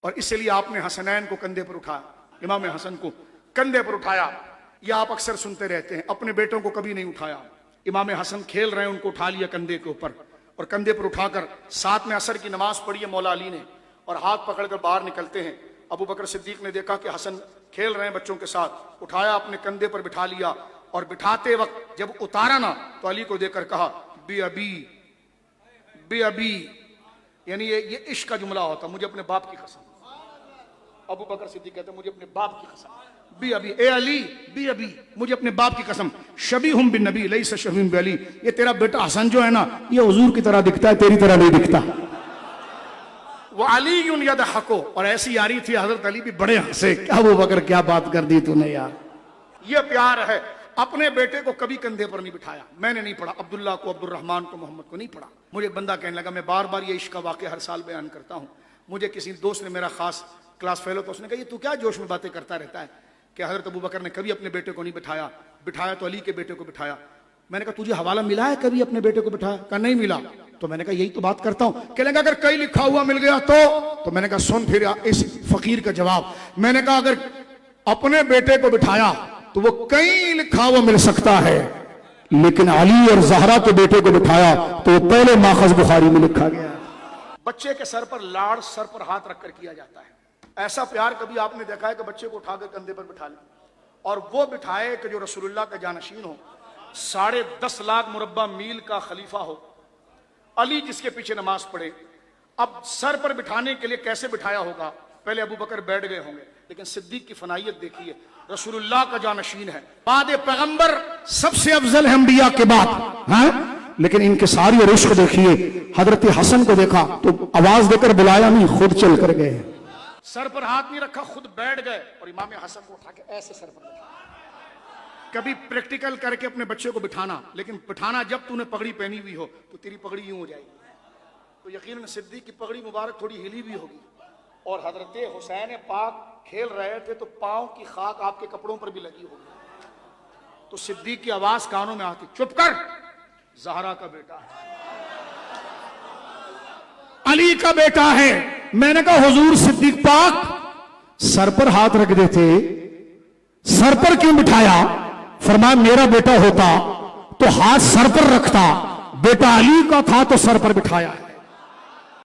اور اس لیے آپ نے حسنین کو کندھے پر اٹھایا، امام حسن کو کندھے پر اٹھایا۔ یہ آپ اکثر سنتے رہتے ہیں، اپنے بیٹوں کو کبھی نہیں اٹھایا۔ امام حسن کھیل رہے ہیں، ان کو اٹھا لیا کندھے کے اوپر، اور کندھے پر اٹھا کر ساتھ میں عصر کی نماز پڑھی ہے مولا علی نے، اور ہاتھ پکڑ کر باہر نکلتے ہیں۔ ابو بکر صدیق نے دیکھا کہ حسن کھیل رہے ہیں بچوں کے ساتھ، اٹھایا، اپنے کندھے پر بٹھا لیا، اور بٹھاتے وقت جب اتارا نا تو علی کو دیکھ کر کہا بی ابی بی ابی، یعنی یہ عشق کا جملہ ہوتا، مجھے اپنے باپ کی قسم۔ ابو بکر صدیق کہتے ہیں مجھے اپنے باپ کی قسم، بی ابی، اے علی بی ابی، مجھے اپنے باپ کی قسم، شبیہم بالنبی لیس شبیہم بعلی، یہ تیرا بیٹا حسن جو ہے نا یہ حضور کی طرح دکھتا ہے، تیری طرح نہیں دکھتا۔ وعلی یضحکو، اور ایسی یاری تھی حضرت علی بھی بڑے ہنسے، کیا ابو بکر کیا بات کر دی تو نے یار۔ یہ پیار ہے، اپنے بیٹے کو کبھی کندھے پر نہیں بٹھایا۔ میں نے نہیں پڑھا، عبداللہ کو، عبد الرحمن کو، محمد کو نہیں پڑھا۔ مجھے ایک بندہ کہنے لگا، میں بار بار یہ عشق کا واقعہ ہر سال بیان کرتا ہوں، مجھے کسی دوست نے، میرا خاص کلاس فیلو تھا، اس نے کہا یہ تو کیا جوش میں باتیں کرتا رہتا ہے کہ حضرت ابو بکر نے کبھی اپنے بیٹے کو نہیں بٹھایا، بٹھایا تو علی کے بیٹے کو بٹھایا۔ میں نے کہا تجھے حوالہ ملا ہے کبھی اپنے بیٹے کو بٹھایا؟ کہا نہیں ملا۔ تو میں نے کہا یہی تو بات کرتا ہوں، کہنے لگا اگر کہیں لکھا ہوا مل گیا تو میں نے کہا سن پھر اس فقیر کا جواب۔ میں نے کہا اگر اپنے بیٹے کو بٹھایا تو وہ کہیں لکھا ہوا مل سکتا ہے، لیکن علی اور زہرا کے بیٹے کو بٹھایا تو وہ پہلے ماخذ بخاری میں لکھا گیا۔ بچے کے سر پر لاڑ سر پر ہاتھ رکھ کر کیا جاتا ہے۔ ایسا پیار کبھی آپ نے دیکھا ہے کہ بچے کو اٹھا کر کندھے پر بٹھا لیں، اور وہ بٹھائے کہ جو رسول اللہ کا جانشین ہو، 10.5 لاکھ مربع میل کا خلیفہ ہو، علی جس کے پیچھے نماز پڑھے۔ اب سر پر بٹھانے کے لیے کیسے بٹھایا ہوگا؟ پہلے ابو بکر بیٹھ گئے ہوں گے، لیکن صدیق کی فنائیت دیکھیے، رسول اللہ کا جانشین ہے، بعد پیغمبر سب سے افضل ہے انبیاء کے بعد، ہاں، لیکن ان کے ساری عشق دیکھیے۔ حضرت حسن کو دیکھا تو آواز دے کر بلایا نہیں، خود چل کر گئے، سر پر ہاتھ نہیں رکھا، خود بیٹھ گئے، اور امام حسن کو اٹھا کے ایسے سر پر بٹھایا۔ کبھی پریکٹیکل کر کے اپنے بچے کو بٹھانا، لیکن بٹھانا جب تو نے پگڑی پہنی ہوئی ہو تو تیری پگڑی یوں ہو جائے گی، تو یقیناً صدیق کی پگڑی مبارک تھوڑی ہلی بھی ہوگی۔ اور حضرت حسین پاک کھیل رہے تھے تو پاؤں کی خاک آپ کے کپڑوں پر بھی لگی ہوگی، تو صدیق کی آواز کانوں میں آتی، چپ کر، زہرا کا بیٹا ہے، علی کا بیٹا ہے۔ میں نے کہا حضور صدیق پاک سر پر ہاتھ رکھ دیتے، سر پر کیوں بٹھایا؟ فرمایا میرا بیٹا ہوتا تو ہاتھ سر پر رکھتا، بیٹا علی کا تھا تو سر پر بٹھایا ہے۔